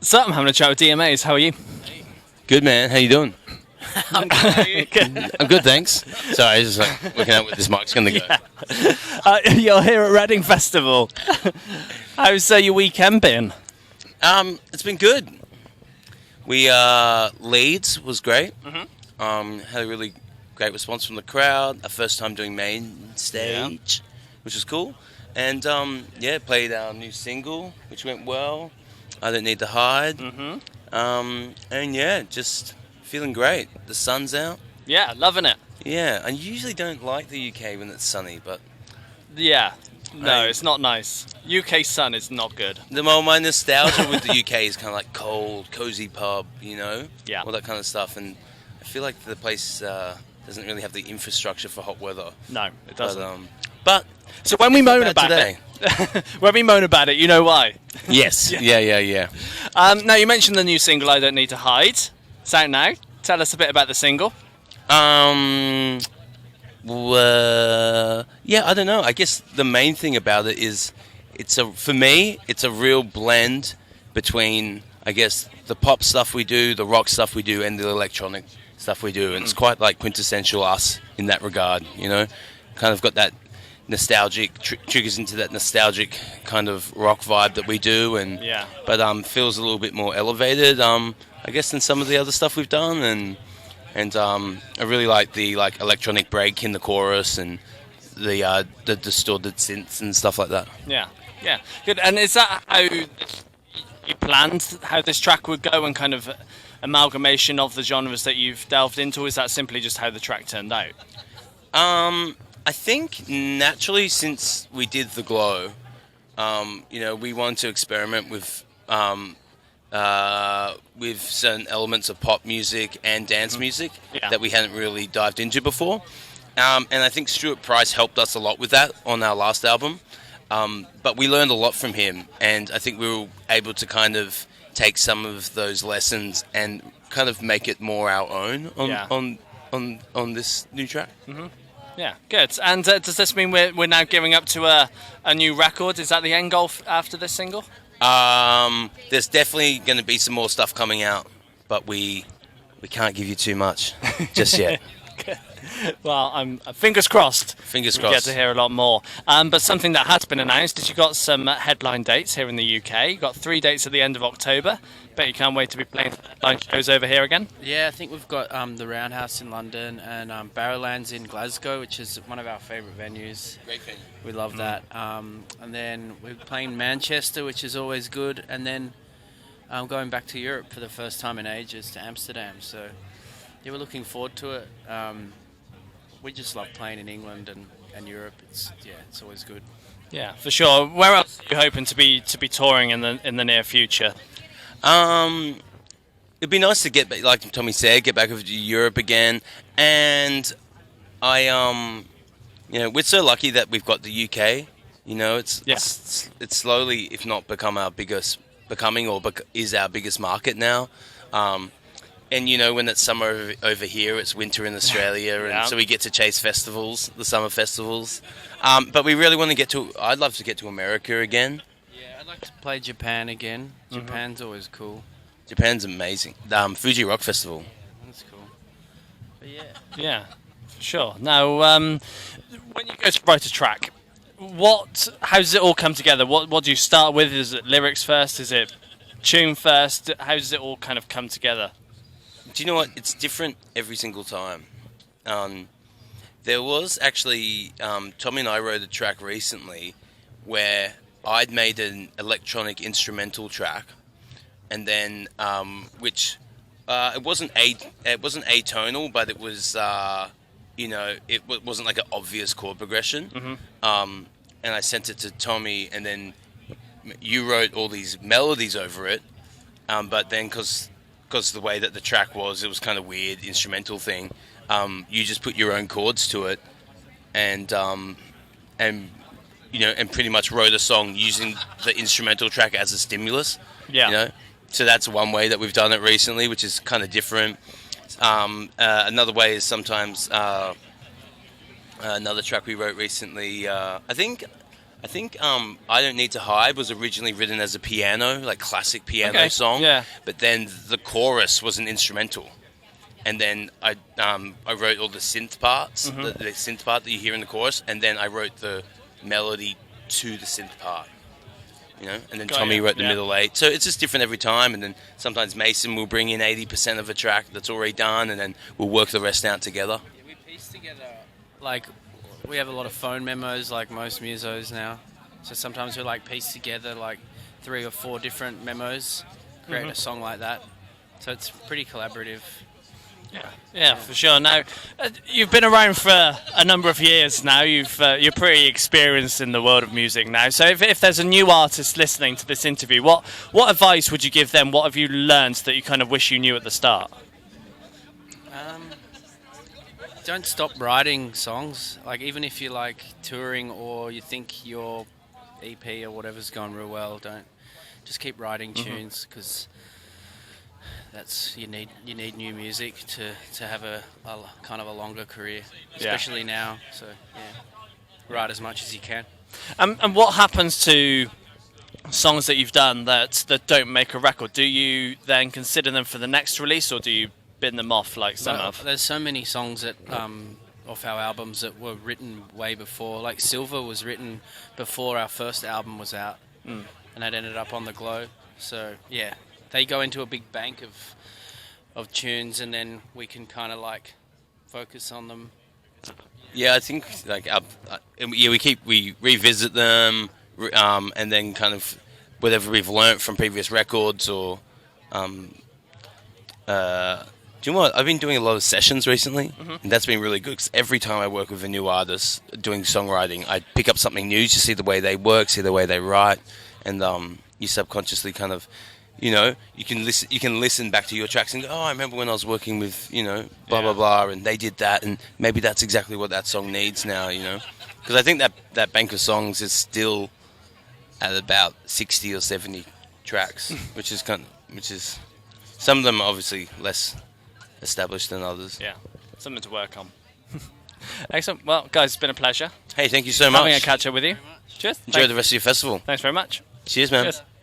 So I'm having a chat with DMAs. How are you? Good, man. How you doing? I'm good. I'm good, thanks. Sorry, I was just like looking at where this mic's going to go. You're here at Reading Festival. How's your weekend been? It's been good. We Leeds was great. Had a really great response from the crowd. Our first time doing main stage, which was cool. And played our new single, which went well. I Don't Need to Hide. Just feeling great. The sun's out. Yeah, loving it. Yeah, I usually don't like the UK when it's sunny, but Yeah. No, it's not nice. UK sun is not good. my nostalgia with the UK is kind of like cold, cozy pub, Yeah. all that kind of stuff. And I feel like the place doesn't really have the infrastructure for hot weather. No, it doesn't. But So when we moan bad about today. it, when we moan about it, you know why. Yes, yeah. Now you mentioned the new single, "I Don't Need to Hide." It's out now. Tell us a bit about the single. I don't know. I guess the main thing about it is for me, it's a real blend between, I guess, the pop stuff we do, the rock stuff we do, and the electronic stuff we do. And it's quite like quintessential us in that regard, Kind of got that nostalgic, triggers into that nostalgic kind of rock vibe that we do, but feels a little bit more elevated, I guess, than some of the other stuff we've done, and I really like the electronic break in the chorus and the distorted synths and stuff like that. Yeah, good. And is that how you planned how this track would go, and kind of amalgamation of the genres that you've delved into? Or is that simply just how the track turned out? I think naturally, since we did The Glow, we wanted to experiment with certain elements of pop music and dance music that we hadn't really dived into before. And I think Stuart Price helped us a lot with that on our last album. But we learned a lot from him, and I think we were able to kind of take some of those lessons and kind of make it more our own on this new track. Yeah, good. And does this mean we're now gearing up to a new record? Is that the end goal after this single? There's definitely going to be some more stuff coming out, but we can't give you too much just yet. Well, I'm fingers crossed. Fingers We get crossed. to hear a lot more. But something that has been announced is you got some headline dates here in the UK. You got 3 dates at the end of October. Bet you can't wait to be playing headline shows over here again. Yeah, I think we've got the Roundhouse in London and Barrowlands in Glasgow, which is one of our favourite venues. Great venue. We love that. And then we're playing Manchester, which is always good. And then going back to Europe for the first time in ages, to Amsterdam. So yeah, we're looking forward to it. We just love playing in England and Europe. It's always good. Yeah, for sure. Where else are you hoping to be touring in the near future? It'd be nice to get back, like Tommy said, get back over to Europe again. And we're so lucky that we've got the UK. It's slowly, if not become our biggest, is our biggest market now. And when it's summer over here, it's winter in Australia, and so we get to chase festivals, the summer festivals. But we really want to I'd love to get to America again. Yeah, I'd like to play Japan again. Japan's always cool. Japan's amazing. Fuji Rock Festival. That's cool. But yeah. Yeah, for sure. Now, when you go to write a track, how does it all come together? What do you start with? Is it lyrics first? Is it tune first? How does it all kind of come together? Do you know what? It's different every single time. There was actually, Tommy and I wrote a track recently where I'd made an electronic instrumental track, and then it wasn't atonal, but it was it wasn't like an obvious chord progression. And I sent it to Tommy, and then you wrote all these melodies over it. But then because the way that the track was, it was kind of weird instrumental thing. You just put your own chords to it, and pretty much wrote a song using the instrumental track as a stimulus. Yeah. So that's one way that we've done it recently, which is kind of different. Another way is sometimes another track we wrote recently. I think I think I Don't Need to Hide was originally written as a piano, like classic piano Okay, song. yeah. But then the chorus was an instrumental. And then I wrote all the synth parts, the synth part that you hear in the chorus, and then I wrote the melody to the synth part. You know, and then Got Tommy ya, wrote the yeah. middle eight. So it's just different every time. And then sometimes Mason will bring in 80% of a track that's already done, and then we'll work the rest out together. Yeah, we piece together, like, we have a lot of phone memos, like most musos now. So sometimes we like piece together like 3 or 4 different memos, create a song like that. So it's pretty collaborative. Yeah, for sure. Now, you've been around for a number of years now. You're pretty experienced in the world of music now. So, if there's a new artist listening to this interview, what advice would you give them? What have you learned that you kind of wish you knew at the start? Don't stop writing songs. Like, even if you're like touring or you think your EP or whatever's gone real well, don't just keep writing tunes, because that's you need new music to have a kind of a longer career, especially now. So yeah, write as much as you can. And what happens to songs that you've done that don't make a record? Do you then consider them for the next release, or do you bin them off like some Well, of? there's so many songs that off our albums that were written way before. Like Silver was written before our first album was out, and it ended up on the Glow. So yeah, they go into a big bank of tunes, and then we can kind of like focus on them. Yeah, I think like we revisit them, and then kind of whatever we've learnt from previous records, or do you know what? I've been doing a lot of sessions recently, and that's been really good. Because every time I work with a new artist doing songwriting, I pick up something new to see the way they work, see the way they write, and you subconsciously kind of, you know, you can listen back to your tracks and go, oh, I remember when I was working with, you know, blah blah blah, and they did that, and maybe that's exactly what that song needs now, you know, because I think that bank of songs is still at about 60 or 70 tracks, which is some of them are obviously less established than others. Yeah, something to work on. Excellent. Well, guys, it's been a pleasure Hey, thank you so much. having a catch up with you. Cheers. Enjoy the rest of your festival. Thanks very much. Cheers, man. Cheers.